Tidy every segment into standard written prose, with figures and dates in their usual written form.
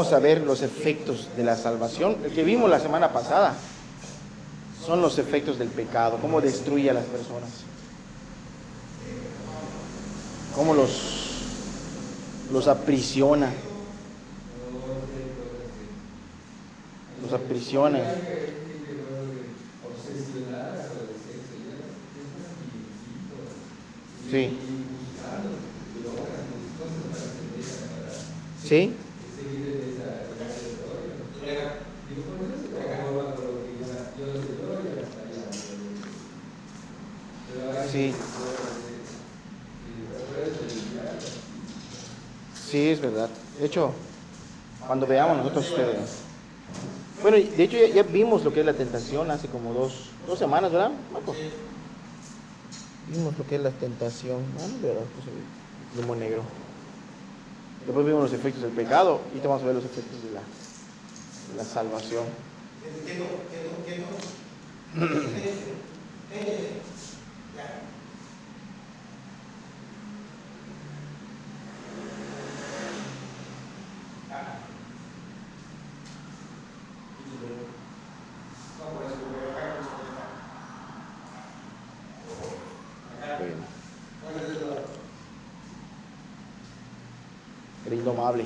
vamos a ver los efectos de la salvación. El que vimos la semana pasada son los efectos del pecado, cómo destruye a las personas, cómo los aprisiona, los aprisiona. Sí. ¿Sí? Sí. Sí, es verdad. De hecho, cuando veamos nosotros, bueno, de hecho ya vimos lo que es la tentación hace como dos semanas, ¿verdad, Marcos? Vimos lo que es la tentación, ¿no? ¿Verdad? Pues el humo negro. Después vimos los efectos del pecado y ahorita vamos a ver los efectos de la salvación. El indomable.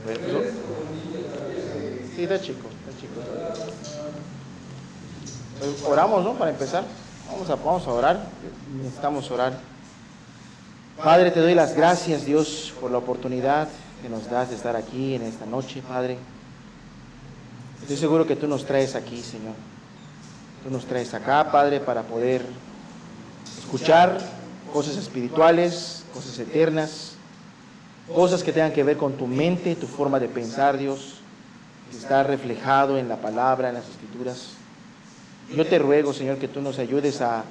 Bueno, sí, está chico. Pues oramos, ¿no? Para empezar. Vamos a orar. Necesitamos orar. Padre, te doy las gracias, Dios, por la oportunidad que nos das de estar aquí en esta noche, Padre. Estoy seguro que tú nos traes aquí, Señor. Tú nos traes acá, Padre, para poder escuchar cosas espirituales, cosas eternas, cosas que tengan que ver con tu mente, tu forma de pensar, Dios, que está reflejado en la palabra, en las escrituras. Yo te ruego, Señor, que tú nos ayudes a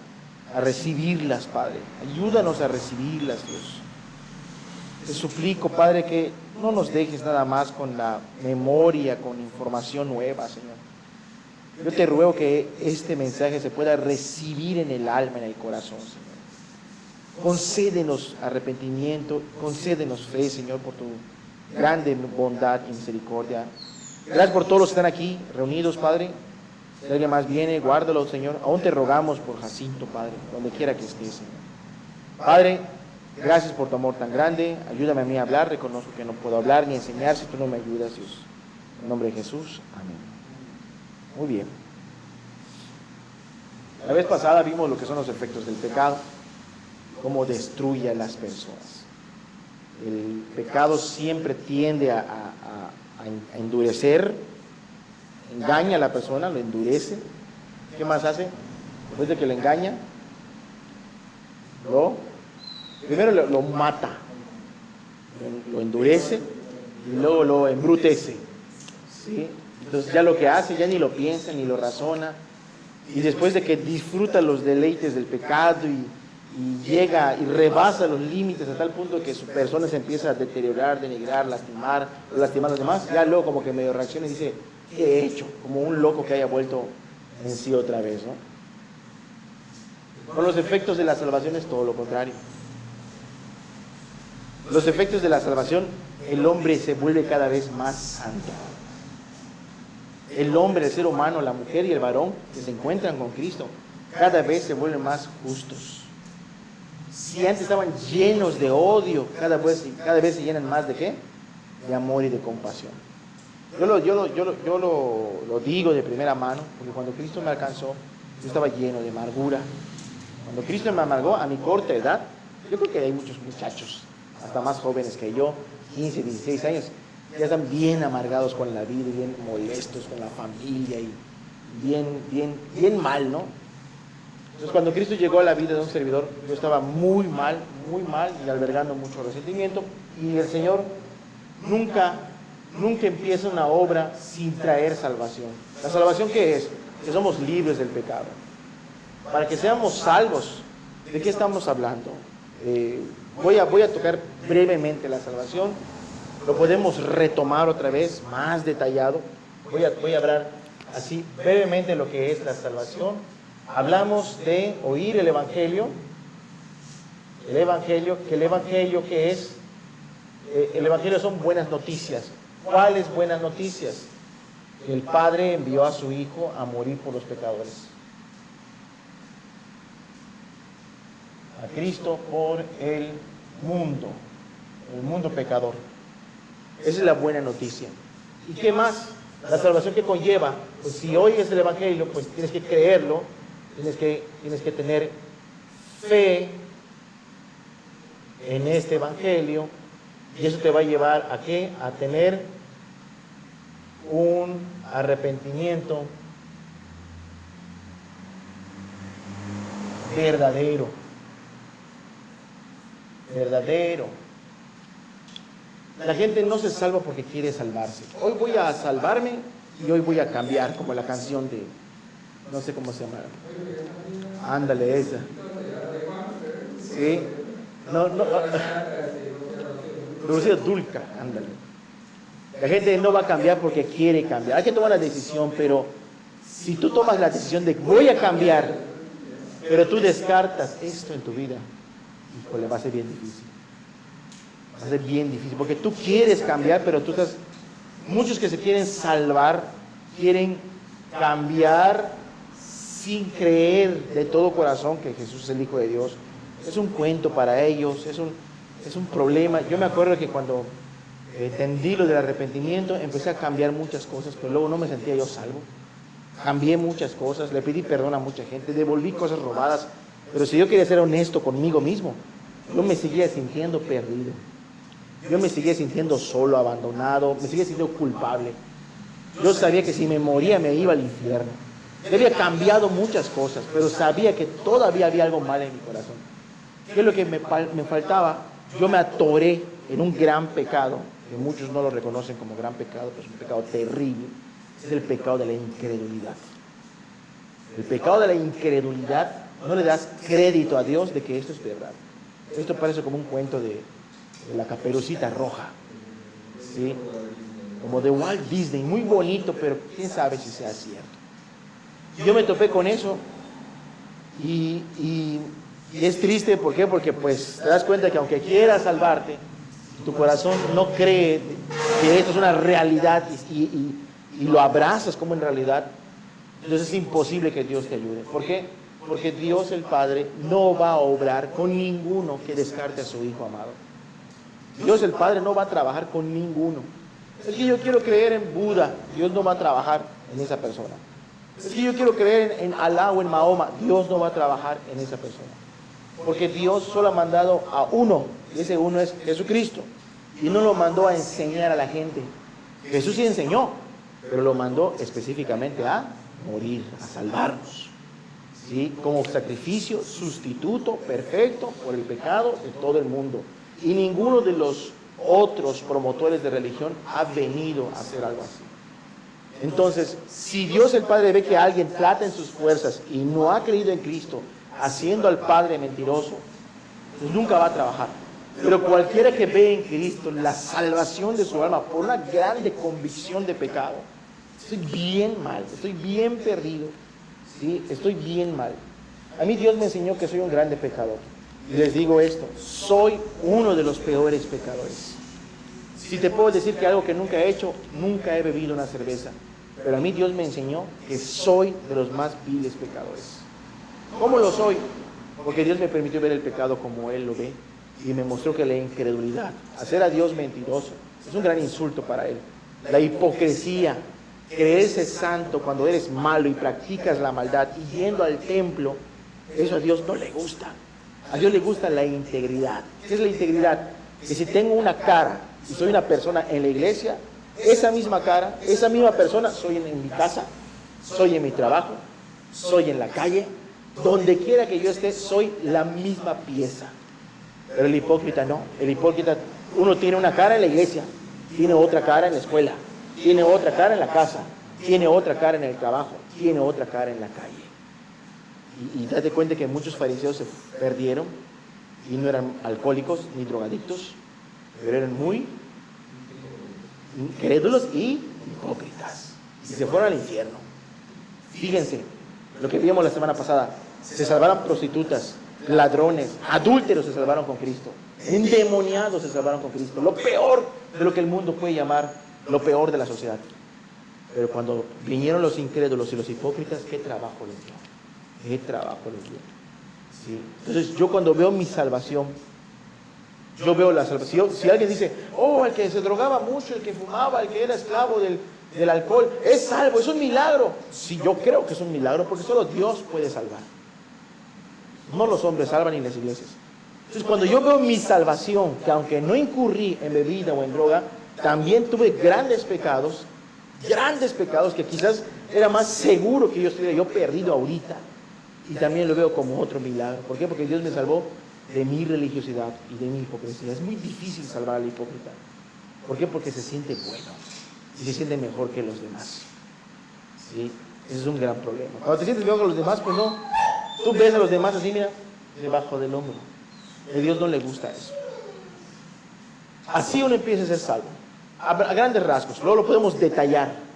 recibirlas, Padre. Ayúdanos a recibirlas, Dios. Te suplico, Padre, que no nos dejes nada más con la memoria, con información nueva, Señor. Yo te ruego que este mensaje se pueda recibir en el alma, en el corazón, Señor. Concédenos arrepentimiento, concédenos fe, Señor, por tu grande bondad y misericordia. Gracias por todos los que están aquí reunidos, Padre. Si alguien más viene, guárdalo, Señor. Aún te rogamos por Jacinto, Padre, donde quiera que estés, Señor. Padre, gracias por tu amor tan grande. Ayúdame a mí a hablar. Reconozco que no puedo hablar ni enseñar si tú no me ayudas, Dios. En nombre de Jesús, amén. Muy bien. La vez pasada vimos lo que son los efectos del pecado, cómo destruye a las personas. El pecado siempre tiende a endurecer, engaña a la persona, lo endurece. ¿Qué más hace? Después de que lo engaña, primero lo mata, lo endurece y luego lo embrutece, ¿sí? Entonces ya lo que hace, ya ni lo piensa, ni lo razona, y después de que disfruta los deleites del pecado y llega y rebasa los límites a tal punto que su persona se empieza a deteriorar, denigrar, lastimar a los demás, ya luego como que medio reacciona y dice, ¿qué he hecho? Como un loco que haya vuelto en sí otra vez, ¿no? Con los efectos de la salvación es todo lo contrario. Los efectos de la salvación, el hombre se vuelve cada vez más santo. El hombre, el ser humano, la mujer y el varón que se encuentran con Cristo, cada vez se vuelven más justos. Si antes estaban llenos de odio, cada vez se llenan más ¿de qué? De amor y de compasión. Yo lo digo de primera mano, porque cuando Cristo me alcanzó, yo estaba lleno de amargura. Cuando Cristo me amargó a mi corta edad, yo creo que hay muchos muchachos, hasta más jóvenes que yo, 15, 16 años, ya están bien amargados con la vida, bien molestos con la familia y bien mal, ¿no? Entonces cuando Cristo llegó a la vida de un servidor, yo estaba muy mal y albergando mucho resentimiento, y el Señor nunca empieza una obra sin traer salvación. ¿La salvación qué es? Que somos libres del pecado. Para que seamos salvos, ¿de qué estamos hablando? Voy a tocar brevemente la salvación. Lo podemos retomar otra vez, más detallado. Voy a hablar así brevemente de lo que es la salvación. Hablamos de oír el Evangelio, El Evangelio, ¿qué es? El Evangelio son buenas noticias. ¿Cuáles buenas noticias? Que el Padre envió a su Hijo a morir por los pecadores. A Cristo por el mundo pecador. Esa es la buena noticia. ¿Y qué más? La salvación que conlleva, pues si hoy es el Evangelio, pues tienes que creerlo, tienes que tener fe en este Evangelio, y eso te va a llevar ¿a qué? A tener un arrepentimiento verdadero. La gente no se salva porque quiere salvarse. Hoy voy a salvarme y hoy voy a cambiar, como la canción de, no sé cómo se llama. Ándale, esa. Sí. No. Producida Dulca, ándale. La gente no va a cambiar porque quiere cambiar. Hay que tomar la decisión, pero si tú tomas la decisión de voy a cambiar, pero tú descartas esto en tu vida, híjole, va a ser bien difícil. Va a ser bien difícil, porque tú quieres cambiar, pero tú estás... Muchos que se quieren salvar, quieren cambiar sin creer de todo corazón que Jesús es el Hijo de Dios. Es un cuento para ellos, es un problema. Yo me acuerdo que cuando entendí lo del arrepentimiento, empecé a cambiar muchas cosas, pero luego no me sentía yo salvo. Cambié muchas cosas, le pedí perdón a mucha gente, devolví cosas robadas, pero si yo quería ser honesto conmigo mismo, yo me seguía sintiendo perdido. Yo me seguía sintiendo solo, abandonado, me seguía sintiendo culpable. Yo sabía que si me moría me iba al infierno. Yo había cambiado muchas cosas, pero sabía que todavía había algo mal en mi corazón. ¿Qué es lo que me faltaba? Yo me atoré en un gran pecado, que muchos no lo reconocen como gran pecado, pero es un pecado terrible. Es el pecado de la incredulidad. El pecado de la incredulidad, no le das crédito a Dios de que esto es verdad. Esto parece como un cuento de la Caperucita Roja, ¿sí? Como de Walt Disney, muy bonito, pero quién sabe si sea cierto. Yo me topé con eso y es triste. ¿Por qué? Porque pues te das cuenta que aunque quieras salvarte, tu corazón no cree que esto es una realidad y lo abrazas como en realidad, entonces es imposible que Dios te ayude. ¿Por qué? Porque Dios el Padre no va a obrar con ninguno que descarte a su Hijo amado. Dios el Padre no va a trabajar con ninguno. Es que yo quiero creer en Buda, Dios no va a trabajar en esa persona. Es que yo quiero creer en Alá o en Mahoma, Dios no va a trabajar en esa persona. Porque Dios solo ha mandado a uno, y ese uno es Jesucristo. Y no lo mandó a enseñar a la gente. Jesús sí enseñó, pero lo mandó específicamente a morir, a salvarnos, ¿sí? Como sacrificio sustituto perfecto por el pecado de todo el mundo. Y ninguno de los otros promotores de religión ha venido a hacer algo así. Entonces, si Dios el Padre ve que alguien trata en sus fuerzas y no ha creído en Cristo, haciendo al Padre mentiroso, pues nunca va a trabajar. Pero cualquiera que ve en Cristo la salvación de su alma por una grande convicción de pecado, estoy bien mal, estoy bien perdido, ¿sí? Estoy bien mal. A mí Dios me enseñó que soy un grande pecador. Y les digo esto, soy uno de los peores pecadores. Si te puedo decir que algo que nunca he hecho, nunca he bebido una cerveza. Pero a mí Dios me enseñó que soy de los más viles pecadores. ¿Cómo lo soy? Porque Dios me permitió ver el pecado como Él lo ve. Y me mostró que la incredulidad, hacer a Dios mentiroso, es un gran insulto para Él. La hipocresía, creerse santo cuando eres malo y practicas la maldad y yendo al templo, eso a Dios no le gusta. A Dios le gusta la integridad. ¿Qué es la integridad? Que si tengo una cara y soy una persona en la iglesia, esa misma cara, esa misma persona, soy en mi casa, soy en mi trabajo, soy en la calle, donde quiera que yo esté, soy la misma pieza. Pero el hipócrita no. El hipócrita, uno tiene una cara en la iglesia, tiene otra cara en la escuela, tiene otra cara en la casa, tiene otra cara en el trabajo, tiene otra cara en la calle. Y date cuenta que muchos fariseos se perdieron y no eran alcohólicos ni drogadictos, pero eran muy incrédulos y hipócritas. Y se fueron al infierno. Fíjense lo que vimos la semana pasada. Se salvaron prostitutas, ladrones, adúlteros se salvaron con Cristo, endemoniados se salvaron con Cristo, lo peor de lo que el mundo puede llamar lo peor de la sociedad. Pero cuando vinieron los incrédulos y los hipócritas, ¿qué trabajo les dio? ¿Qué trabajo les dio? ¿Sí? Entonces yo cuando veo mi salvación, yo veo la salvación. Si alguien dice, oh, el que se drogaba mucho, el que fumaba, el que era esclavo del alcohol, es salvo, es un milagro. Sí, yo creo que es un milagro porque solo Dios puede salvar. No los hombres salvan ni las iglesias. Entonces cuando yo veo mi salvación, que aunque no incurrí en bebida o en droga, también tuve grandes pecados que quizás era más seguro que yo estuviera yo perdido ahorita. Y también lo veo como otro milagro. ¿Por qué? Porque Dios me salvó de mi religiosidad y de mi hipocresía. Es muy difícil salvar al hipócrita. ¿Por qué? Porque se siente bueno y se siente mejor que los demás. ¿Sí? Ese es un gran problema. Cuando te sientes mejor que los demás, pues no. Tú ves a los demás así, mira, debajo del hombro. A Dios no le gusta eso. Así uno empieza a ser salvo. A grandes rasgos. Luego lo podemos detallar.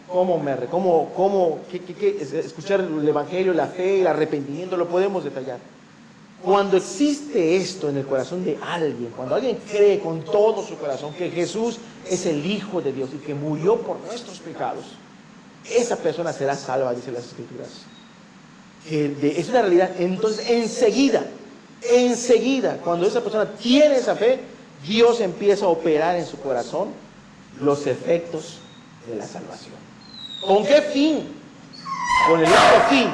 Escuchar el Evangelio, la fe, el arrepentimiento, lo podemos detallar. Cuando existe esto en el corazón de alguien, cuando alguien cree con todo su corazón que Jesús es el Hijo de Dios y que murió por nuestros pecados, esa persona será salva, dice las Escrituras. Es una realidad. Entonces, enseguida, cuando esa persona tiene esa fe, Dios empieza a operar en su corazón los efectos de la salvación. ¿Con qué fin? Con el único fin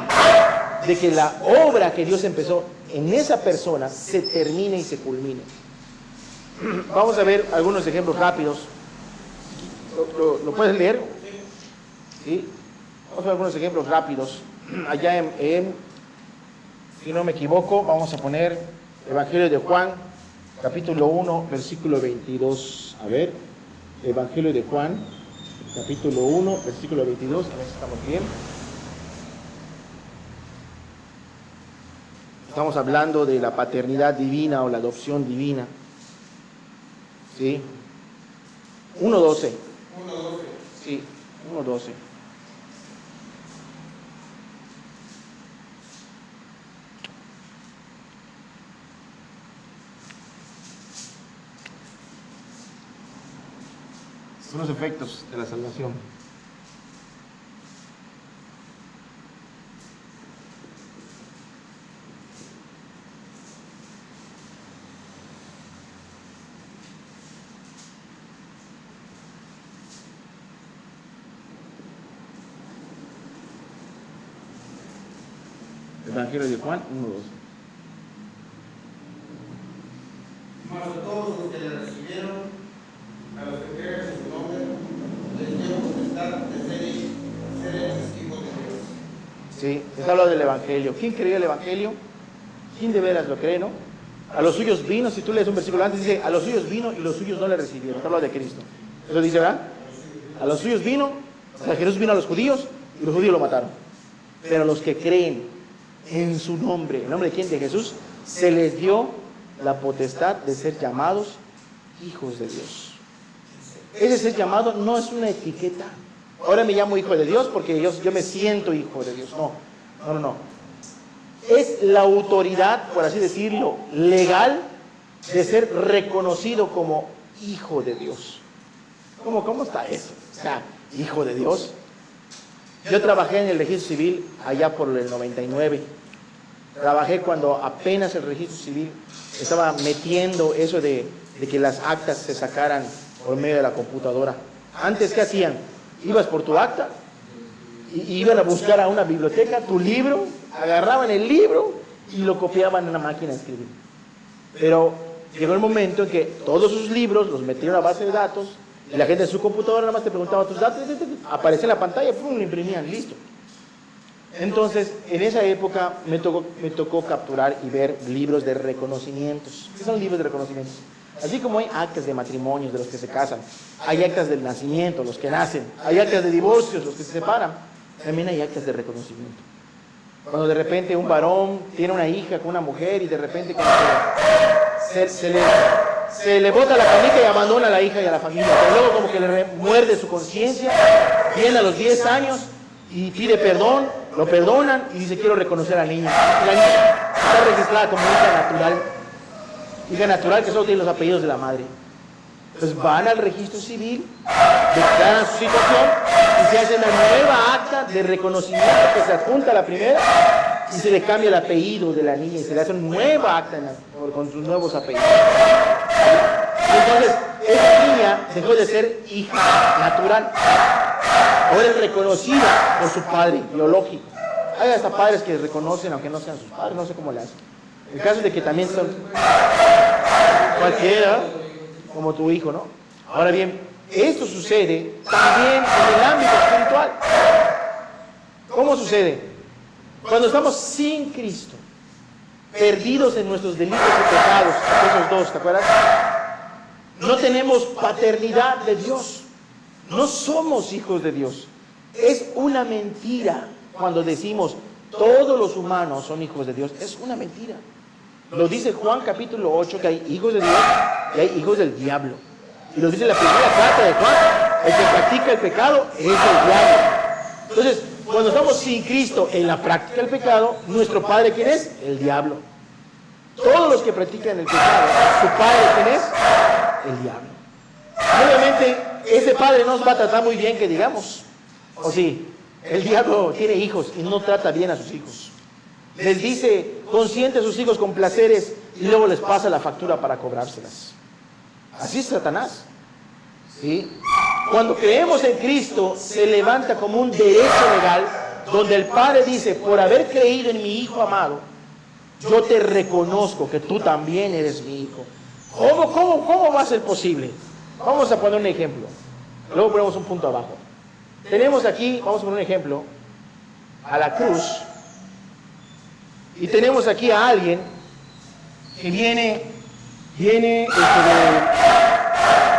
de que la obra que Dios empezó en esa persona se termine y se culmine. Vamos a ver algunos ejemplos rápidos. ¿Lo puedes leer? ¿Sí? Vamos a ver algunos ejemplos rápidos. Allá si no me equivoco, vamos a poner Evangelio de Juan, capítulo 1, versículo 22. A ver, Evangelio de Juan, capítulo 1, versículo 22. A ver si estamos bien. Estamos hablando de la paternidad divina o la adopción divina. ¿Sí? 1:12. Sí, 1:12. Son los efectos de la salvación. Evangelio de Juan 1:12. Mas a todos los que le recibieron, a los que creen en su nombre, les dio potestad de ser hechos hijos de Dios. Sí, se habla del Evangelio. ¿Quién cree el Evangelio? ¿Quién de veras lo cree, no? A los suyos vino, si tú lees un versículo antes, dice, a los suyos vino y los suyos no le recibieron. Se habla de Cristo. Eso dice, ¿verdad? A los suyos vino, o sea, Jesús vino a los judíos y los judíos lo mataron. Pero a los que creen en su nombre, ¿en nombre de quién? De Jesús, se les dio la potestad de ser llamados hijos de Dios. Ese ser llamado no es una etiqueta. Ahora me llamo hijo de Dios porque yo me siento hijo de Dios. No. Es la autoridad, por así decirlo, legal de ser reconocido como hijo de Dios. ¿Cómo está eso? O sea, hijo de Dios. Yo trabajé en el registro civil allá por el 99. Trabajé cuando apenas el registro civil estaba metiendo eso de que las actas se sacaran por medio de la computadora. Antes, ¿qué hacían? Ibas por tu acta y iban a buscar a una biblioteca tu libro, agarraban el libro y lo copiaban en una máquina de escribir. Pero llegó el momento en que todos sus libros los metieron a base de datos y la gente en su computadora nada más te preguntaba tus datos, aparecía en la pantalla, ¡pum!, lo imprimían, listo. Entonces, en esa época me tocó capturar y ver libros de reconocimientos. ¿Qué son libros de reconocimientos? Así como hay actas de matrimonios de los que se casan, hay actas del nacimiento, los que nacen, hay actas de divorcios, los que se separan, también hay actas de reconocimiento. Cuando de repente un varón tiene una hija con una mujer y de repente se le bota la canica y abandona a la hija y a la familia, pero luego como que le muerde su conciencia, viene a los 10 años y pide perdón, lo perdonan y dice quiero reconocer a la niña. Y la niña está registrada como hija natural. Hija natural que solo tiene los apellidos de la madre. Entonces van al registro civil, declaran su situación y se hace una nueva acta de reconocimiento que se adjunta a la primera y se le cambia el apellido de la niña y se le hace una nueva acta con sus nuevos apellidos. Entonces, esa niña dejó de ser hija natural. Ahora es reconocida por su padre biológico. Hay hasta padres que reconocen aunque no sean sus padres, no sé cómo le hacen. El caso es de que también son cualquiera, como tu hijo, ¿no? Ahora bien, esto sucede también en el ámbito espiritual. ¿Cómo sucede? Cuando estamos sin Cristo, perdidos en nuestros delitos y pecados, esos dos, ¿te acuerdas? No tenemos paternidad de Dios. No somos hijos de Dios. Es una mentira cuando decimos todos los humanos son hijos de Dios. Es una mentira. Lo dice Juan capítulo 8 que hay hijos de Dios y hay hijos del diablo. Y lo dice la primera carta de Juan. El que practica el pecado es el diablo. Entonces, cuando estamos sin Cristo en la práctica del pecado, nuestro padre, ¿quién es? El diablo. Todos los que practican el pecado, su padre, ¿quién es? El diablo. Obviamente, ese padre no nos va a tratar muy bien, que digamos. O sí, el diablo tiene hijos y no trata bien a sus hijos. Les dice, consiente a sus hijos con placeres y luego les pasa la factura para cobrárselas. Así es Satanás. ¿Sí? Cuando creemos en Cristo, se levanta como un derecho legal donde el Padre dice, por haber creído en mi Hijo amado, yo te reconozco que tú también eres mi hijo. ¿Cómo va a ser posible? Vamos a poner un ejemplo. Luego ponemos un punto abajo. Tenemos aquí, vamos a poner un ejemplo, a la cruz. Y tenemos aquí a alguien que viene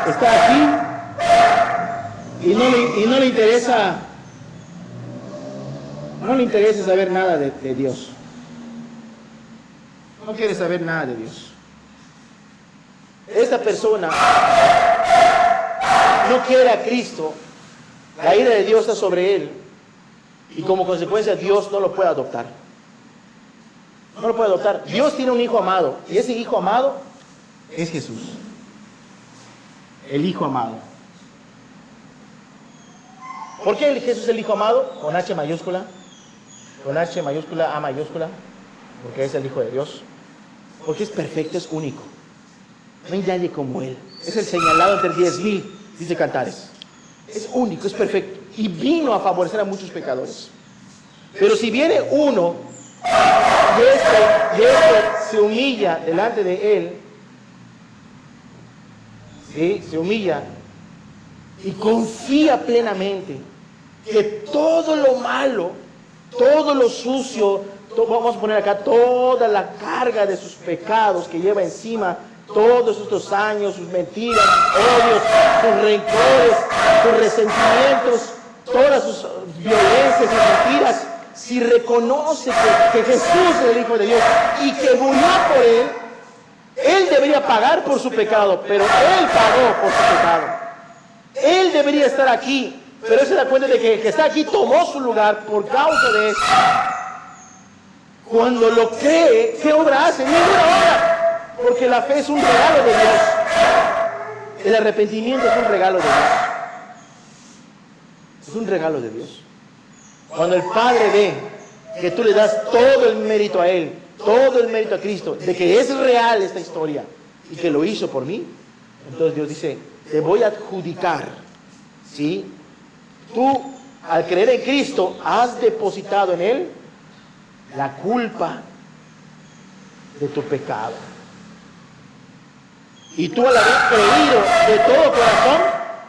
está aquí y no le interesa saber nada de Dios. No quiere saber nada de Dios. Esta persona no quiere a Cristo, la ira de Dios está sobre él y como consecuencia Dios no lo puede adoptar. No lo puede adoptar. Dios tiene un hijo amado y ese hijo amado es Jesús. El hijo amado. ¿Por qué Jesús es el hijo amado? Con H mayúscula. Con H mayúscula, A mayúscula. Porque es el hijo de Dios. Porque es perfecto, es único. No hay nadie como él. Es el señalado entre 10,000, dice Cantares. Es único, es perfecto. Y vino a favorecer a muchos pecadores. Pero si viene uno y este se humilla delante de él, ¿sí? Se humilla y confía plenamente que todo lo malo, todo lo sucio, vamos a poner acá toda la carga de sus pecados que lleva encima todos estos años, sus mentiras, sus odios, sus rencores, sus resentimientos, todas sus violencias y mentiras, si reconoce que Jesús es el Hijo de Dios y que murió por él debería pagar por su pecado, pero él pagó por su pecado. Él debería estar aquí, pero él se da cuenta de que el que está aquí tomó su lugar por causa de eso. Cuando lo cree, ¿qué obra hace? Ninguna obra, porque la fe es un regalo de Dios. El arrepentimiento es un regalo de Dios. Es un regalo de Dios. Cuando el Padre ve que tú le das todo el mérito a Él, todo el mérito a Cristo, de que es real esta historia y que lo hizo por mí, entonces Dios dice, te voy a adjudicar, ¿sí? Tú, al creer en Cristo, has depositado en Él la culpa de tu pecado. Y tú, al haber creído de todo corazón,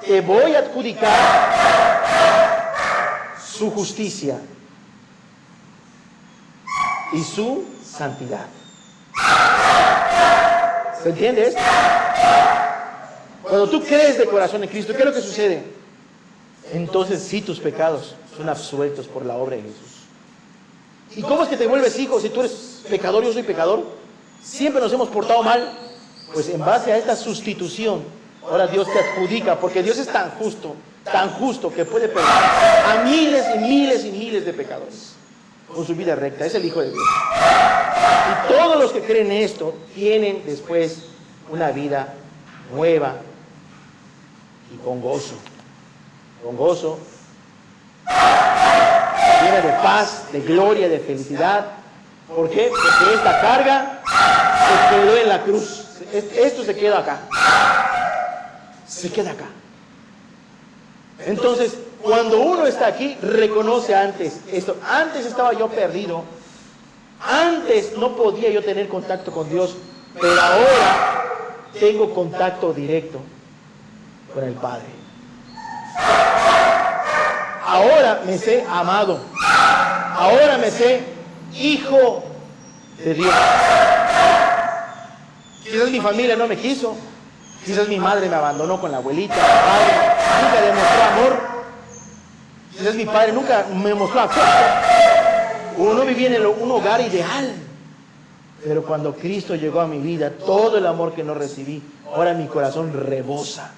te voy a adjudicar su justicia y su santidad. ¿Se entiende esto? Cuando tú crees de corazón en Cristo, ¿qué es lo que sucede? Entonces sí, tus pecados son absueltos por la obra de Jesús. ¿Y cómo es que te vuelves hijo si tú eres pecador y yo soy pecador? Siempre nos hemos portado mal. Pues en base a esta sustitución, ahora Dios te adjudica, porque Dios es tan justo que puede perdonar a miles y miles y miles de pecadores. con su vida recta. Es el Hijo de Dios. Y todos los que creen esto tienen después una vida nueva y con gozo. Con gozo, llena de paz, de gloria, de felicidad. ¿Por qué? Porque esta carga se quedó en la cruz. Esto se queda acá. Se queda acá. Entonces, cuando uno está aquí, reconoce antes esto. Antes estaba yo perdido. Antes no podía yo tener contacto con Dios. Pero ahora tengo contacto directo con el Padre. Ahora me sé amado. Ahora me sé hijo de Dios. Quizás mi familia no me quiso. Quizás mi madre me abandonó con la abuelita. Mi padre nunca demostró amor. Quizás mi padre nunca me mostró afecto. O no viví en un hogar ideal. Pero cuando Cristo llegó a mi vida, todo el amor que no recibí, ahora mi corazón rebosa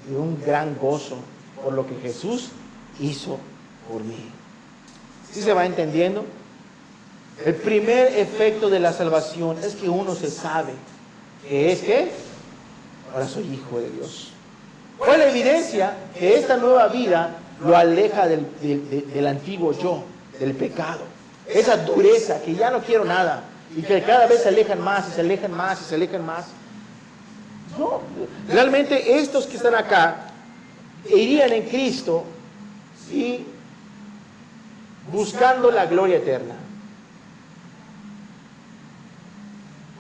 de un gran gozo por lo que Jesús hizo por mí. ¿Sí se va entendiendo? El primer efecto de la salvación es que uno se sabe que es que ahora soy hijo de Dios. ¿Cuál es la evidencia? Que esta nueva vida lo aleja del antiguo yo, del pecado. Esa dureza que ya no quiero nada y que cada vez se alejan más y se alejan más y se alejan más. No, realmente estos que están acá irían en Cristo y buscando la gloria eterna.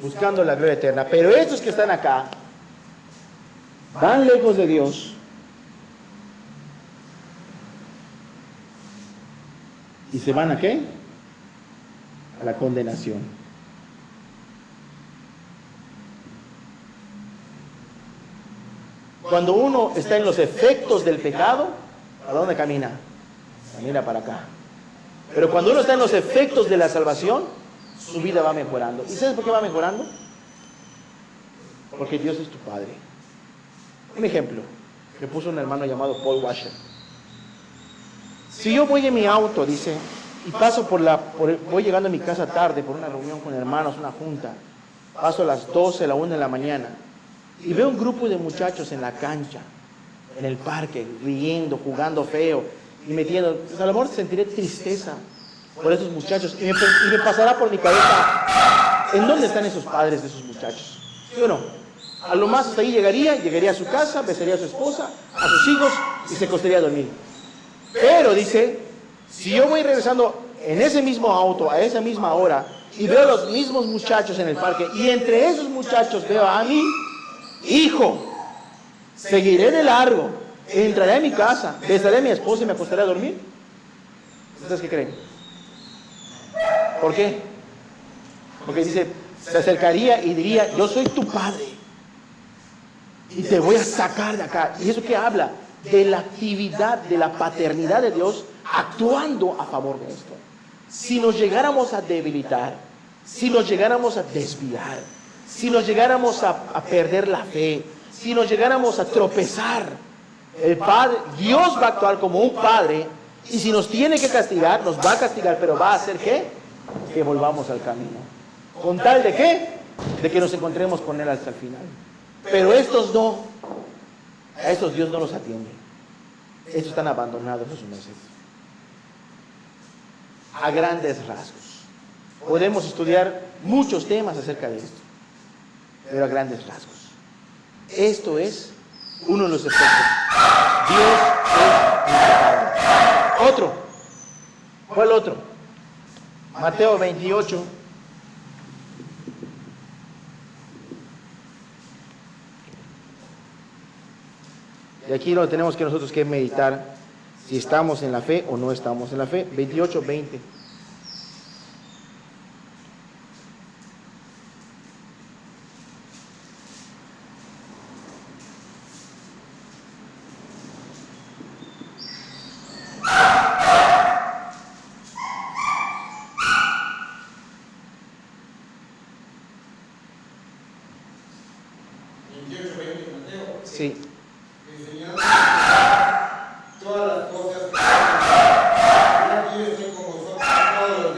Buscando la gloria eterna. Pero estos que están acá van lejos de Dios y se van ¿a qué? A la condenación. Cuando uno está en los efectos del pecado, ¿a dónde camina? Camina para acá. Pero cuando uno está en los efectos de la salvación, su vida va mejorando. ¿Y sabes por qué va mejorando? Porque Dios es tu Padre. Un ejemplo que puso un hermano llamado Paul Washer. Si yo voy en mi auto, dice, y paso voy llegando a mi casa tarde por una reunión con hermanos, una junta, paso a las 12, a la 1 de la mañana, y veo un grupo de muchachos en la cancha, en el parque, riendo, jugando feo, y metiendo, pues a lo mejor sentiré tristeza por esos muchachos, y me pasará por mi cabeza, ¿en dónde están esos padres de esos muchachos? ¿Sí o no? A lo más hasta ahí llegaría a su casa, besaría a su esposa, a sus hijos, y se acostaría a dormir. Pero dice, si yo voy regresando en ese mismo auto, a esa misma hora, y veo a los mismos muchachos en el parque, y entre esos muchachos veo a mi hijo, seguiré de largo, entraré a mi casa, besaré a mi esposa y me acostaré a dormir. ¿Ustedes qué creen? ¿Por qué? Porque dice, se acercaría y diría, yo soy tu padre y te voy a sacar de acá. ¿Y eso qué habla? De la actividad, de la paternidad de Dios actuando a favor de esto. Si nos llegáramos a debilitar, si nos llegáramos a desviar, si nos llegáramos a perder la fe, si nos llegáramos a tropezar, el Padre, Dios va a actuar como un Padre, y si nos tiene que castigar, nos va a castigar, pero va a hacer ¿qué? Que volvamos al camino. ¿Con tal de qué? De que nos encontremos con Él hasta el final. Pero estos no, a estos Dios no los atiende. Estos están abandonados esos meses. A grandes rasgos. Podemos estudiar muchos temas acerca de esto, pero a grandes rasgos. Esto es uno de los efectos. Dios es mi Padre. Otro. ¿Cuál otro? Mateo 28. Y aquí lo tenemos que nosotros que meditar si estamos en la fe o no estamos en la fe. 28, 20. Sí. Enseñando todas las cosas que yo estoy con vosotros todos los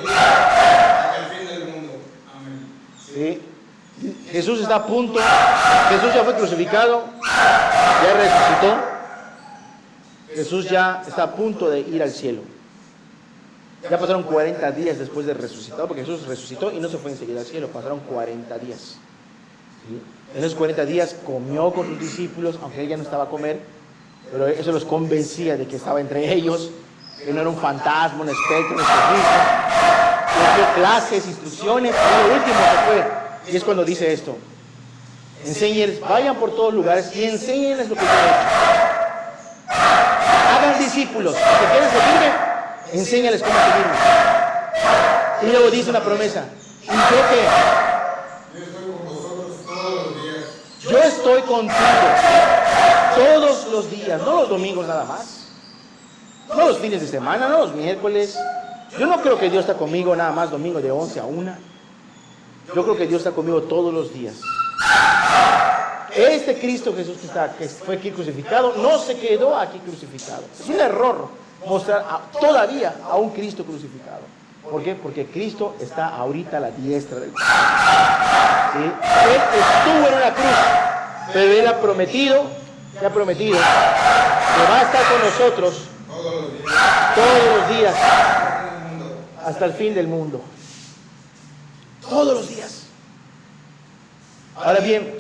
Jesús está a punto, Jesús ya fue crucificado, ya resucitó, Jesús ya está a punto de ir al cielo. Ya pasaron 40 días después de resucitado, porque Jesús resucitó y no se fue enseguida al cielo, pasaron 40 días. ¿Sí? En esos 40 días comió con sus discípulos, aunque él ya no estaba a comer, pero eso los convencía de que estaba entre ellos, que no era un fantasma, un espectro, un espejismo. Les dio clases, instrucciones, y lo último se fue. Y es cuando dice esto: enséñenles, vayan por todos lugares y enséñenles lo que yo he hecho. Hagan discípulos, que quieren seguirme, enséñales cómo seguirme. Y luego dice una promesa: ¿y yo qué? Yo estoy con vosotros todos los días. Yo estoy contigo todos los días, no los domingos nada más, no los fines de semana, no los miércoles. Yo no creo que Dios está conmigo nada más domingo de 11 a 1. Yo creo que Dios está conmigo todos los días. Este Cristo Jesús que fue aquí crucificado, no se quedó aquí crucificado. Es un error mostrar todavía a un Cristo crucificado. ¿Por qué? Porque Cristo está ahorita a la diestra del Padre. ¿Sí? Él estuvo en una cruz, pero Él ha prometido que va a estar con nosotros todos los días hasta el fin del mundo. Todos los días. Ahora bien,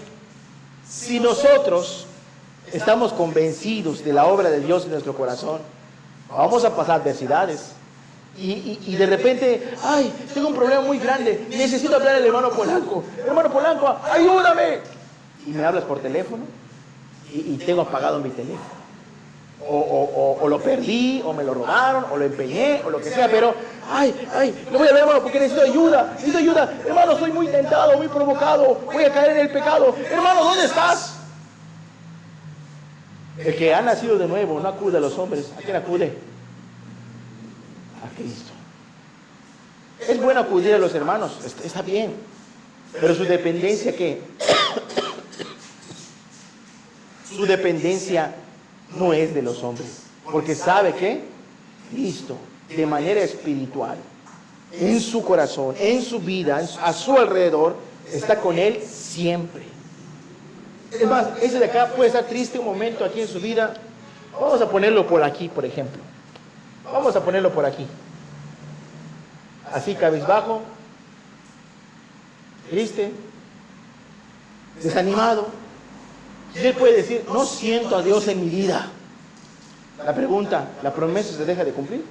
si nosotros estamos convencidos de la obra de Dios en nuestro corazón, vamos a pasar adversidades. Y de repente, ay, tengo un problema muy grande, necesito hablar al hermano Polanco. Hermano Polanco, ayúdame. Y me hablas por teléfono y tengo apagado mi teléfono. O lo perdí, o me lo robaron, o lo empeñé, o lo que sea, pero, le voy a hablar, hermano, porque necesito ayuda, hermano, soy muy tentado, muy provocado, voy a caer en el pecado, hermano, ¿dónde estás? El que ha nacido de nuevo no acude a los hombres. ¿A quién acude? A Cristo. Es bueno acudir a los hermanos, está bien, pero su dependencia, ¿qué? Su dependencia no es de los hombres, porque sabe que Cristo, de manera espiritual, en su corazón, en su vida, a su alrededor, está con él siempre. Es más, ese de acá puede estar triste un momento aquí en su vida. Vamos a ponerlo por aquí, por ejemplo. Vamos a ponerlo por aquí. Así, cabizbajo, triste, desanimado. Y él puede decir: no siento a Dios en mi vida. La pregunta, ¿la promesa se deja de cumplir?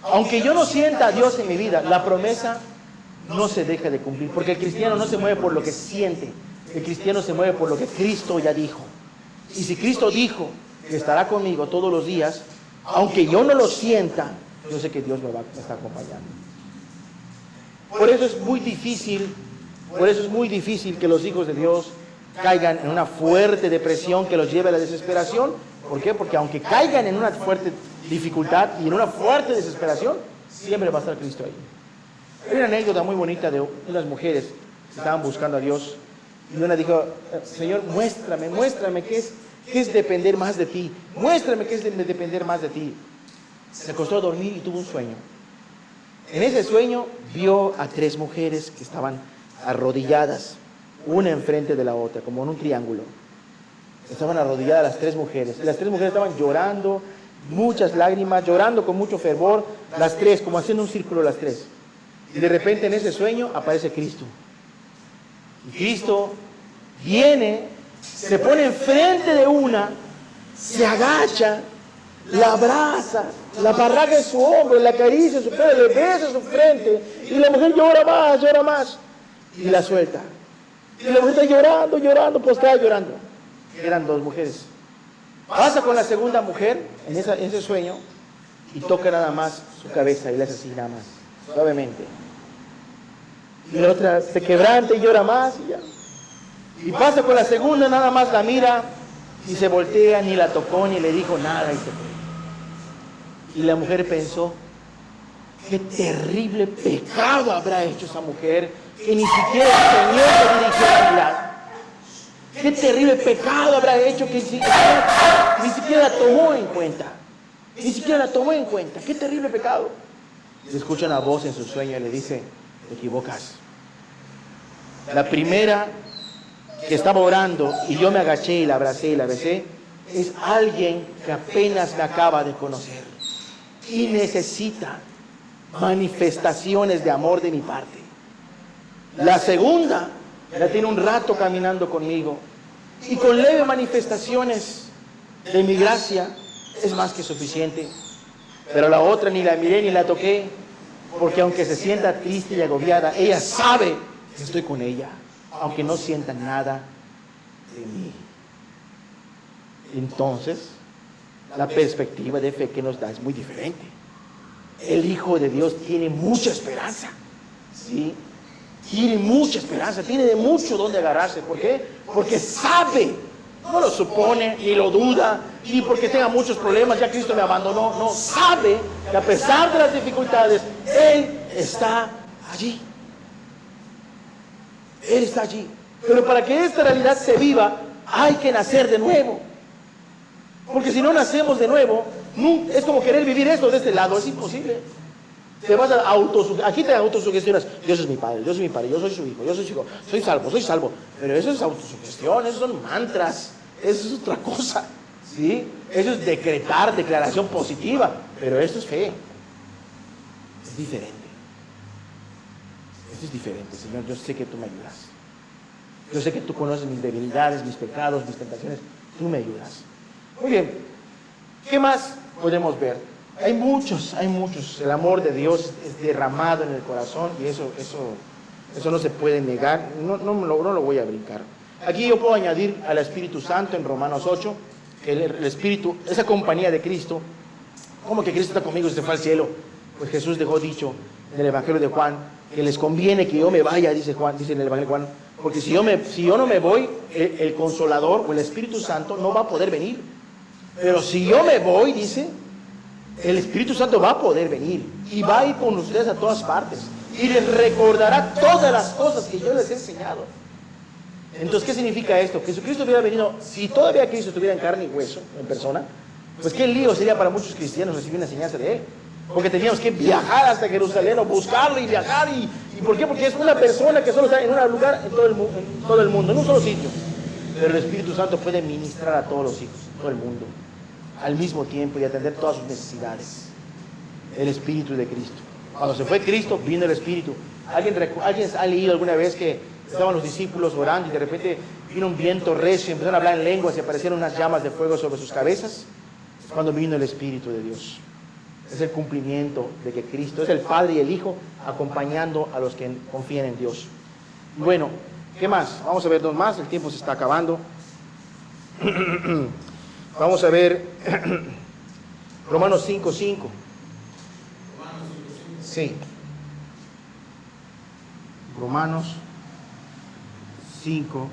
Aunque yo no sienta a Dios en mi vida, la promesa no se deja de cumplir. Porque el cristiano no se mueve por lo que siente. El cristiano se mueve por lo que Cristo ya dijo. Y si Cristo dijo que estará conmigo todos los días, aunque yo no lo sienta, yo sé que Dios me está acompañando. Por eso es muy difícil que los hijos de Dios caigan en una fuerte depresión que los lleve a la desesperación. ¿Por qué? Porque aunque caigan en una fuerte dificultad y en una fuerte desesperación, siempre va a estar Cristo ahí. Hay una anécdota muy bonita de unas mujeres que estaban buscando a Dios. Y una dijo: Señor, muéstrame qué es depender más de ti. Muéstrame qué es depender más de ti. Se acostó a dormir y tuvo un sueño. En ese sueño vio a 3 mujeres que estaban arrodilladas, una enfrente de la otra, como en un triángulo. Estaban arrodilladas las 3 mujeres. Y las 3 mujeres estaban llorando, muchas lágrimas, llorando con mucho fervor, las 3, como haciendo un círculo las 3. Y de repente en ese sueño aparece Cristo. Y Cristo viene, se pone enfrente de una, se agacha, la abraza, la barraga en su hombro, la acaricia en su pelo, le besa su frente, y la mujer llora más, y la suelta. Y la mujer está llorando, postrada llorando. Eran 2 mujeres. Pasa con la segunda mujer en ese sueño y toca nada más su cabeza y le hace así nada más, suavemente. Y la otra se quebranta y llora más y ya. Y pasa con la segunda, nada más la mira y se voltea, ni la tocó, ni le dijo nada y se fue. Y la mujer pensó: qué terrible pecado habrá hecho esa mujer, que ni siquiera el Señor se dirigió a mirar. Qué terrible pecado habrá hecho, que ni siquiera la tomó en cuenta. Ni siquiera la tomó en cuenta. Qué terrible pecado. Se escucha una voz en su sueño y le dice: te equivocas. La primera que estaba orando y yo me agaché y la abracé y la besé, es alguien que apenas me acaba de conocer y necesita manifestaciones de amor de mi parte. La segunda ya tiene un rato caminando conmigo y con leves manifestaciones de mi gracia es más que suficiente. Pero la otra ni la miré ni la toqué, porque aunque se sienta triste y agobiada, ella sabe que estoy con ella, aunque no sienta nada de mí. Entonces, la perspectiva de fe que nos da es muy diferente. El Hijo de Dios tiene mucha esperanza, ¿sí? Tiene mucha esperanza, tiene de mucho donde agarrarse. ¿Por qué? Porque sabe, no lo supone, ni lo duda, ni porque tenga muchos problemas, ya Cristo me abandonó. No, sabe que a pesar de las dificultades, Él está allí. Él está allí. Pero para que esta realidad se viva, hay que nacer de nuevo. Porque si no nacemos de nuevo, es como querer vivir esto de este lado, es imposible. Te vas a aquí te autosugestionas. Dios es mi padre, Dios es mi padre, yo soy su hijo, yo soy su hijo, soy salvo. Pero eso es autosugestión, eso son mantras, eso es otra cosa, ¿sí? Eso es declaración positiva, pero esto es fe. Es diferente. Esto es diferente, Señor, yo sé que tú me ayudas. Yo sé que tú conoces mis debilidades, mis pecados, mis tentaciones, tú me ayudas. Muy bien, ¿qué más podemos ver? Hay muchos. El amor de Dios es derramado en el corazón y eso no se puede negar. No lo voy a brincar. Aquí yo puedo añadir al Espíritu Santo en Romanos 8, que el Espíritu, esa compañía de Cristo. ¿Cómo que Cristo está conmigo y se fue al cielo? Pues Jesús dejó dicho en el Evangelio de Juan que les conviene que yo me vaya, dice en el Evangelio de Juan, porque si yo no me voy, el Consolador o el Espíritu Santo no va a poder venir. Pero si yo me voy, dice, el Espíritu Santo va a poder venir y va a ir con ustedes a todas partes y les recordará todas las cosas que yo les he enseñado. Entonces, ¿qué significa esto? Que Jesucristo hubiera venido, si todavía Cristo estuviera en carne y hueso, en persona, pues qué lío sería para muchos cristianos recibir una enseñanza de Él. Porque teníamos que viajar hasta Jerusalén o buscarlo y viajar. ¿Y por qué? Porque es una persona que solo está en un lugar en todo el mundo, en un solo sitio. Pero el Espíritu Santo puede ministrar a todos los hijos, todo el mundo, al mismo tiempo y atender todas sus necesidades. El Espíritu de Cristo. Cuando se fue Cristo, vino el Espíritu. ¿Alguien ha leído alguna vez que estaban los discípulos orando y de repente vino un viento recio y empezaron a hablar en lenguas y aparecieron unas llamas de fuego sobre sus cabezas? Es cuando vino el Espíritu de Dios. Es el cumplimiento de que Cristo es el Padre y el Hijo acompañando a los que confían en Dios. Bueno, ¿qué más? Vamos a ver dos más, el tiempo se está acabando. Vamos a ver Romanos 5:5. Sí. Romanos 5:5.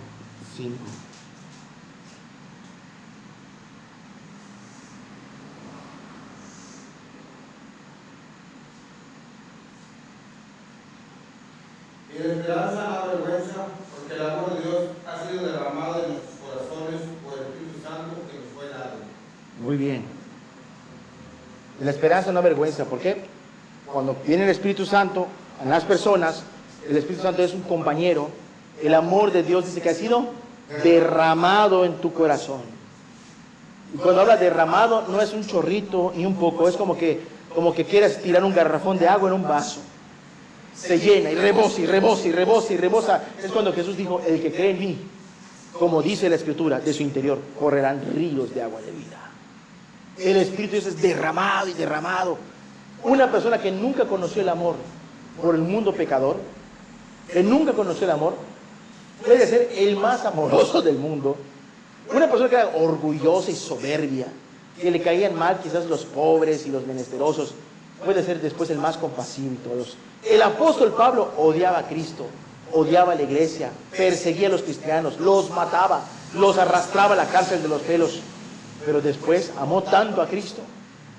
Y la esperanza no avergüenza, porque el amor de Dios ha sido derramado en nuestros corazones por el Espíritu Santo que nos fue dado. Muy bien. La esperanza no avergüenza. ¿Por qué? Cuando viene el Espíritu Santo en las personas, el Espíritu Santo es un compañero. El amor de Dios dice que ha sido derramado en tu corazón. Y cuando habla derramado, no es un chorrito ni un poco, es como que quieras tirar un garrafón de agua en un vaso. Se llena y rebosa y rebosa y rebosa y rebosa. Es cuando Jesús dijo, el que cree en mí, como dice la Escritura, de su interior correrán ríos de agua de vida. El Espíritu es derramado y derramado. Una persona que nunca conoció el amor por el mundo pecador, que nunca conoció el amor, puede ser el más amoroso del mundo. Una persona que era orgullosa y soberbia, que le caían mal quizás los pobres y los menesterosos, puede ser después el más compasivo y todos. El apóstol Pablo odiaba a Cristo, odiaba a la iglesia, perseguía a los cristianos, los mataba, los arrastraba a la cárcel de los pelos, pero después amó tanto a Cristo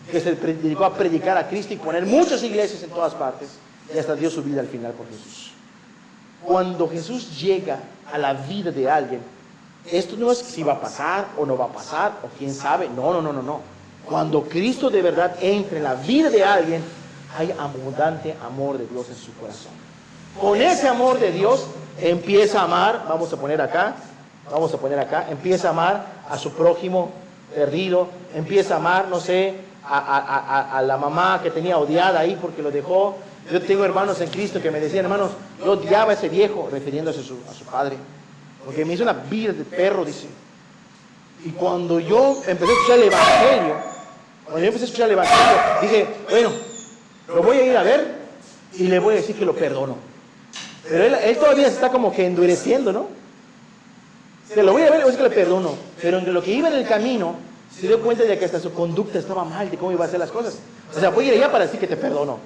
que se dedicó a predicar a Cristo y poner muchas iglesias en todas partes y hasta dio su vida al final por Jesús. Cuando Jesús llega a la vida de alguien, esto no es si va a pasar o no va a pasar o quién sabe, no. Cuando Cristo de verdad entra en la vida de alguien, hay abundante amor de Dios en su corazón. Con ese amor de Dios, empieza a amar, vamos a poner acá, empieza a amar a su prójimo perdido, empieza a amar, no sé, a la mamá que tenía odiada ahí porque lo dejó. Yo tengo hermanos en Cristo que me decían, hermanos, yo odiaba a ese viejo, refiriéndose a su padre, porque me hizo una vida de perro, dice. Y cuando yo empecé a escuchar el Evangelio, dije, bueno, lo voy a ir a ver y le voy a decir que lo perdono. Pero él todavía se está como que endureciendo, ¿no? Se lo voy a ver y le voy a decir que le perdono. Pero en lo que iba en el camino, se dio cuenta de que hasta su conducta estaba mal, de cómo iba a hacer las cosas. O sea, voy a ir allá para decir que te perdono.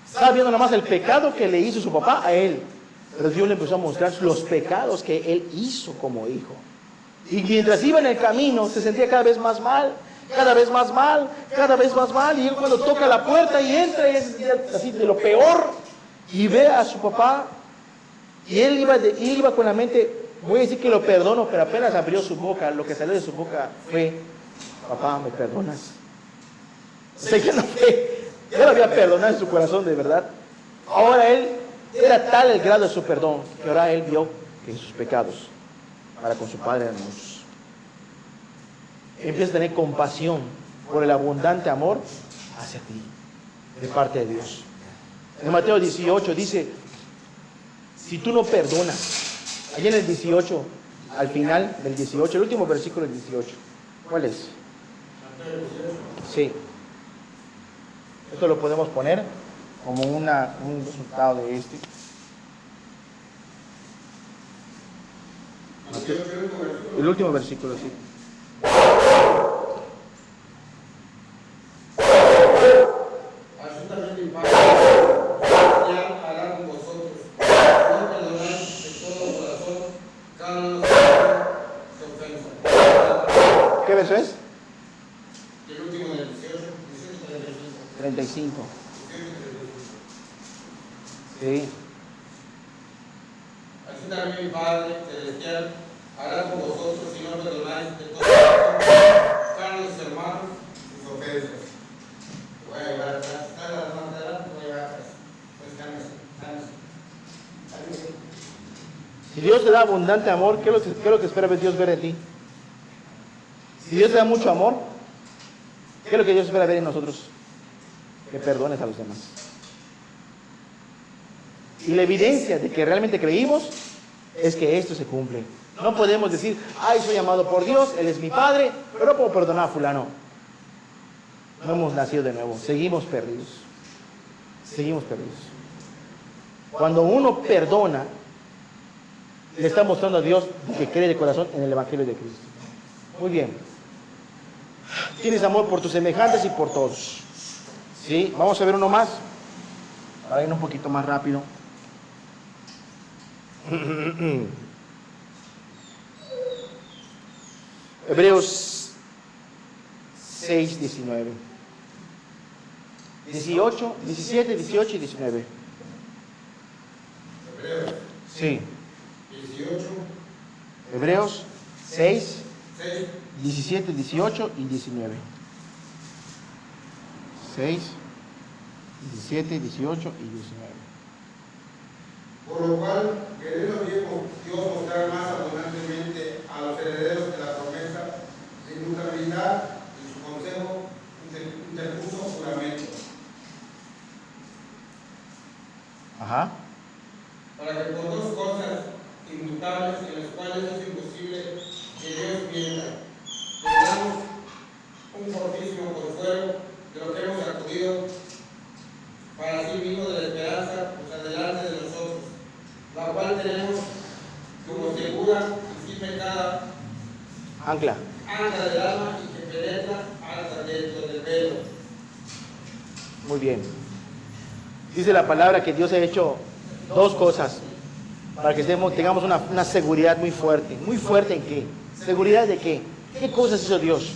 Estaba viendo nomás el pecado que le hizo su papá a él. Pero Dios le empezó a mostrar los pecados que él hizo como hijo. Y mientras iba en el camino, se sentía cada vez más mal, cada vez más mal, cada vez más mal. Y él cuando toca la puerta y entra, y se sentía así de lo peor, y ve a su papá, y él iba con la mente, voy a decir que lo perdono, pero apenas abrió su boca, lo que salió de su boca fue, papá, ¿me perdonas? O sea, ya lo había perdonado en su corazón de verdad. Ahora él, era tal el grado de su perdón, que ahora él vio que sus pecados para con su padre eran muchos. Empieza a tener compasión por el abundante amor hacia ti, de parte de Dios. En Mateo 18 dice, si tú no perdonas, allí en el 18, al final del 18, el último versículo del 18, ¿cuál es? Sí. Esto lo podemos poner como un resultado de este. El último versículo, sí. Así también mi Padre celestial hará con vosotros, no perdonar de todo corazón cada uno de ofensa. ¿Qué verso es? El último del 18, 35. Sí. Así también mi Padre celestial hará con vosotros si no perdonáis de todo corazón cada uno de sus hermanos sus ofensas. Voy a llevar atrás, voy a llevar atrás. Pues cálmese. Si Dios te da abundante amor, ¿qué es lo que espera Dios ver de ti? Si Dios te da mucho amor, ¿qué es lo que Dios espera ver en nosotros? Que perdones a los demás. Y la evidencia de que realmente creímos es que esto se cumple. No podemos decir, ay, soy amado por Dios, Él es mi Padre, pero no puedo perdonar a fulano. No hemos nacido de nuevo, seguimos perdidos. Seguimos perdidos. Cuando uno perdona, le está mostrando a Dios que cree de corazón en el Evangelio de Cristo. Muy bien. Tienes amor por tus semejantes y por todos. ¿Sí? Vamos a ver uno más, para ir un poquito más rápido. Hebreos 6, 19. 18, 17, 18 y 19. Hebreos Sí. 18. Hebreos 6, 6. 17, 18 y 19. 6, 17, 18 y 19. Por lo cual, queriendo Dios mostrar más abundantemente a los herederos de la promesa de inmutabilidad de su consejo, interpuso juramento. Ajá. Para que por dos cosas inmutables en las cuales es imposible que Dios mienta, tengamos un fortísimo consuelo de lo que hemos acudido para así mismo de la esperanza pues adelante de nosotros, la cual tenemos como segura y sin pecada Ancla. del alma y que penetra hasta dentro del velo. Muy bien. Dice la palabra que Dios ha hecho dos cosas para que tengamos una seguridad muy fuerte. ¿Muy fuerte en qué? ¿Seguridad de qué? ¿Qué cosas hizo Dios?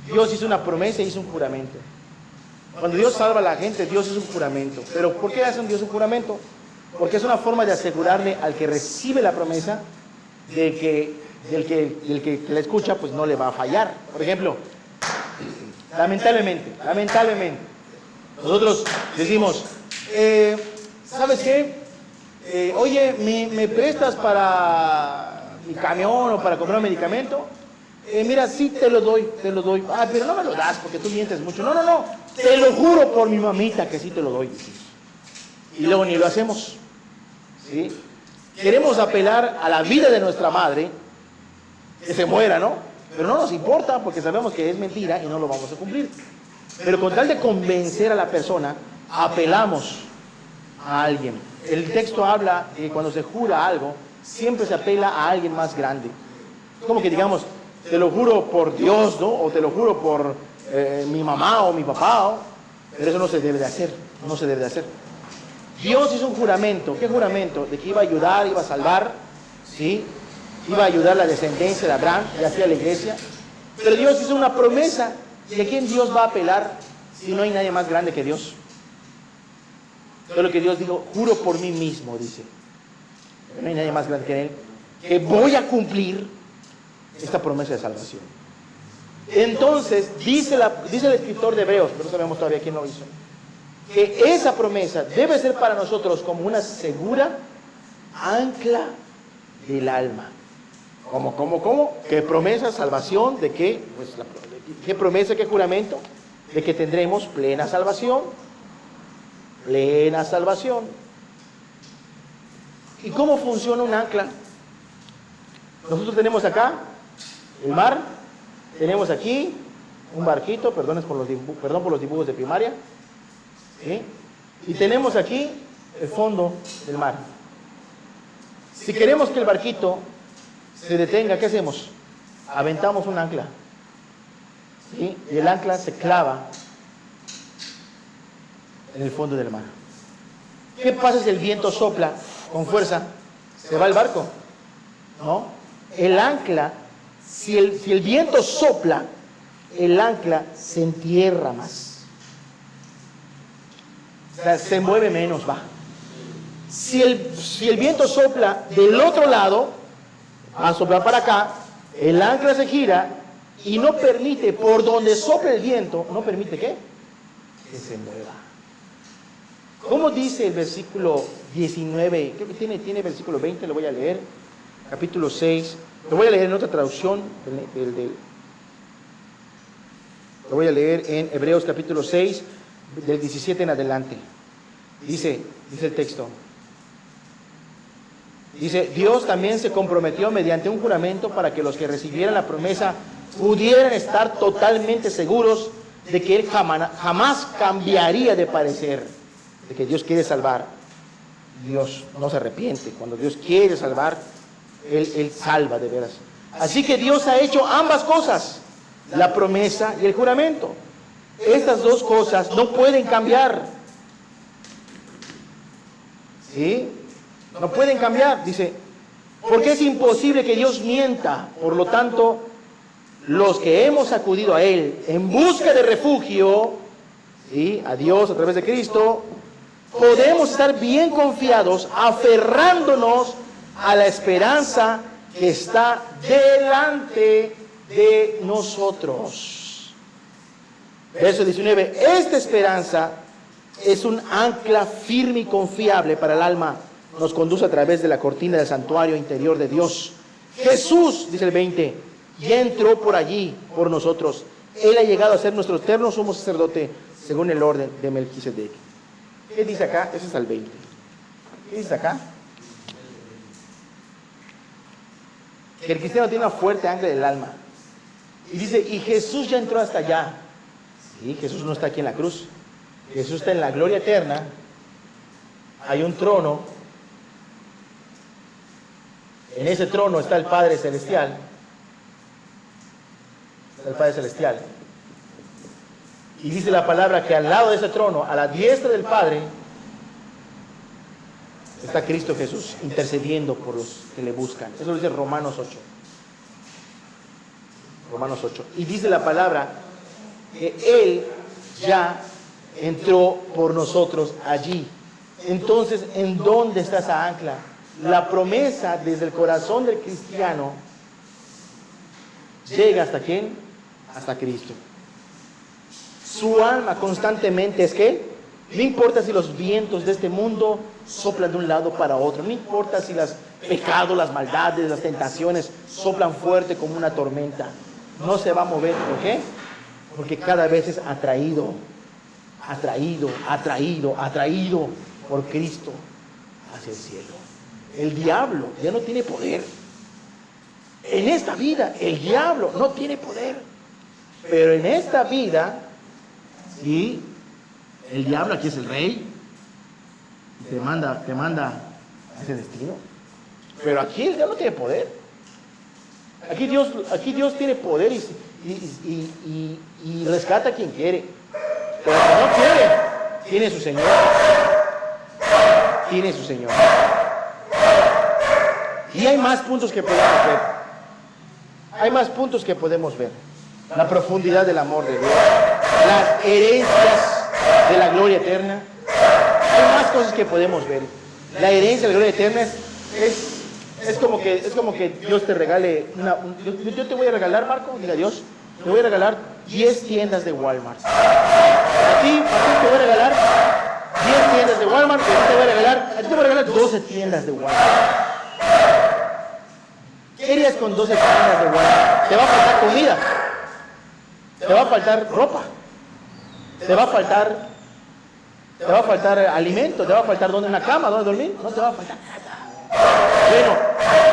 Dios hizo una promesa y hizo un juramento. Cuando Dios salva a la gente, Dios hizo un juramento. ¿Pero por qué hace Dios un juramento? Porque es una forma de asegurarle al que recibe la promesa del que la escucha, pues no le va a fallar. Por ejemplo, lamentablemente, nosotros decimos, ¿sabes qué? oye, ¿me prestas para mi camión o para comprar un medicamento? Mira, sí te lo doy. Ah, pero no me lo das porque tú mientes mucho. No, te lo juro por mi mamita que sí te lo doy. Y luego ni lo hacemos. ¿Sí? Queremos apelar a la vida de nuestra madre, que se muera, ¿no? Pero no nos importa porque sabemos que es mentira y no lo vamos a cumplir. Pero con tal de convencer a la persona, apelamos a alguien. El texto habla que cuando se jura algo, siempre se apela a alguien más grande. Es como que digamos, te lo juro por Dios, ¿no? O te lo juro por mi mamá o mi papá, pero eso no se debe de hacer, no se debe de hacer. Dios hizo un juramento. ¿Qué juramento? De que iba a ayudar, iba a salvar, ¿sí? Iba a ayudar a la descendencia de Abraham y así a la iglesia. Pero Dios hizo una promesa. ¿Y a quién Dios va a apelar si no hay nadie más grande que Dios? Todo lo que Dios dijo, juro por mí mismo, dice. No hay nadie más grande que Él, que voy a cumplir esta promesa de salvación. Entonces, dice el escritor de Hebreos, pero no sabemos todavía quién lo hizo, que esa promesa debe ser para nosotros como una segura ancla del alma. ¿Cómo? ¿Qué promesa? Salvación, ¿de qué? Pues ¿qué promesa, qué juramento? De que tendremos plena salvación. Plena salvación. ¿Y cómo funciona un ancla? Nosotros tenemos acá el mar, tenemos aquí un barquito, perdón por los dibujos de primaria, ¿sí? Y tenemos aquí el fondo del mar. Si queremos que el barquito se detenga, ¿qué hacemos? Aventamos un ancla, ¿sí? Y el ancla se clava en el fondo del mar. ¿Qué pasa si el viento sopla con fuerza? ¿Se va el barco? ¿No? El ancla, si el viento sopla, el ancla se entierra más. O sea, se mueve menos, va. Si el viento sopla del otro lado, va a soplar para acá, el ancla se gira y no permite, por donde sopla el viento, no permite ¿qué? Que se mueva. ¿Cómo dice el versículo 19? Creo que tiene versículo 20, lo voy a leer. Capítulo 6. Lo voy a leer en otra traducción. Lo voy a leer en Hebreos capítulo 6, del 17 en adelante. Dice el texto. Dice, Dios también se comprometió mediante un juramento para que los que recibieran la promesa pudieran estar totalmente seguros de que Él jamás cambiaría de parecer. De que Dios quiere salvar, Dios no se arrepiente. Cuando Dios quiere salvar, Él salva de veras. Así que Dios ha hecho ambas cosas, la promesa y el juramento. Estas dos cosas no pueden cambiar. ¿Sí? No pueden cambiar. Dice, porque es imposible que Dios mienta. Por lo tanto, los que hemos acudido a Él en busca de refugio, ¿sí? A Dios a través de Cristo, podemos estar bien confiados, aferrándonos a la esperanza que está delante de nosotros. Verso 19. Esta esperanza es un ancla firme y confiable para el alma. Nos conduce a través de la cortina del santuario interior de Dios. Jesús, dice el 20, ya entró por allí por nosotros. Él ha llegado a ser nuestro eterno sumo sacerdote según el orden de Melquisedec. ¿Qué dice acá? Ese es el 20. ¿Qué dice acá? Que el cristiano tiene una fuerte ancla del alma. Y dice, y Jesús ya entró hasta allá. Sí, Jesús no está aquí en la cruz. Jesús está en la gloria eterna. Hay un trono. En ese trono está el Padre Celestial. Está el Padre Celestial. Y dice la palabra que al lado de ese trono, a la diestra del Padre, está Cristo Jesús intercediendo por los que le buscan. Eso lo dice Romanos 8. Romanos 8. Y dice la palabra que Él ya entró por nosotros allí. Entonces, ¿en dónde está esa ancla? La promesa desde el corazón del cristiano llega hasta ¿quién? Hasta Cristo. Su alma constantemente es ¿qué? No importa si los vientos de este mundo soplan de un lado para otro. No importa si los pecados, las maldades, las tentaciones soplan fuerte como una tormenta. No se va a mover. ¿Por qué? Porque cada vez es atraído por Cristo hacia el cielo. El diablo ya no tiene poder. En esta vida el diablo no tiene poder. Pero en esta vida, sí, el diablo aquí es el rey. Te manda a ese destino. Pero aquí el diablo no tiene poder. Aquí Dios tiene poder y rescata a quien quiere. Pero si no quiere, tiene su Señor. Tiene su Señor. Y hay más puntos que podemos ver. Hay más puntos que podemos ver. La profundidad del amor de Dios. Las herencias de la gloria eterna. Hay más cosas que podemos ver. La herencia de la gloria eterna es como que Dios te regale yo te voy a regalar, Marco, diga Dios, te voy a regalar 10 tiendas de Walmart. A ti te voy a regalar 10 tiendas de Walmart, y a ti te voy a regalar 12 tiendas de Walmart. ¿Qué harías con 12 tiendas de Walmart? Te va a faltar comida, te va a faltar ropa, te va a faltar alimento, te va a faltar una cama, donde dormir, no te va a faltar nada. Bueno,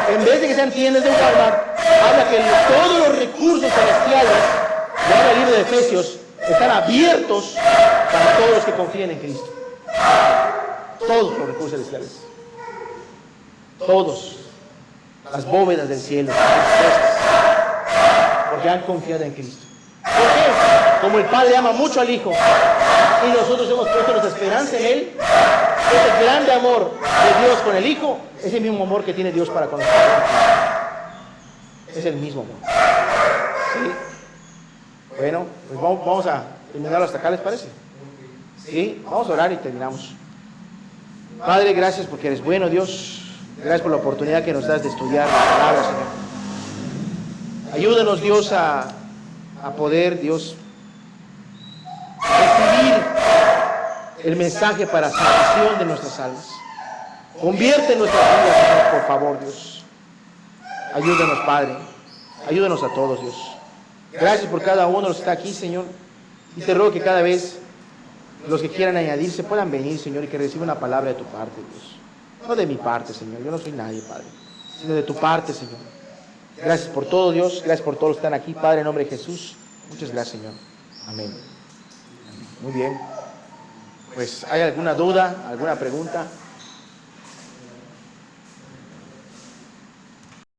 en vez de que sean tiendas de Walmart, habla que todos los recursos celestiales del libro de Efesios están abiertos para todos los que confíen en Cristo. Todos los recursos celestiales. Todos. Las bóvedas del cielo están dispuestas porque han confiado en Cristo. ¿Por qué? Como el Padre ama mucho al Hijo y nosotros hemos puesto nuestra esperanza en Él, ese grande amor de Dios con el Hijo es el mismo amor que tiene Dios para con nosotros. Es el mismo amor. ¿Sí? Bueno, pues vamos a terminarlo hasta acá, ¿les parece? ¿Sí? Vamos a orar y terminamos. Padre, gracias porque eres bueno, Dios. Gracias por la oportunidad que nos das de estudiar la palabra, Señor. Ayúdanos, Dios, a poder, Dios, recibir el mensaje para salvación de nuestras almas. Convierte nuestras vidas, Señor, por favor, Dios. Ayúdanos, Padre. Ayúdanos a todos, Dios. Gracias por cada uno de los que está aquí, Señor. Y te ruego que cada vez los que quieran añadirse puedan venir, Señor, y que reciban una palabra de tu parte, Dios. No de mi parte, Señor. Yo no soy nadie, Padre. Sino de tu parte, Señor. Gracias por todo, Dios. Gracias por todos los que están aquí, Padre, en nombre de Jesús. Muchas gracias, Señor. Amén. Muy bien. Pues, ¿hay alguna duda, alguna pregunta?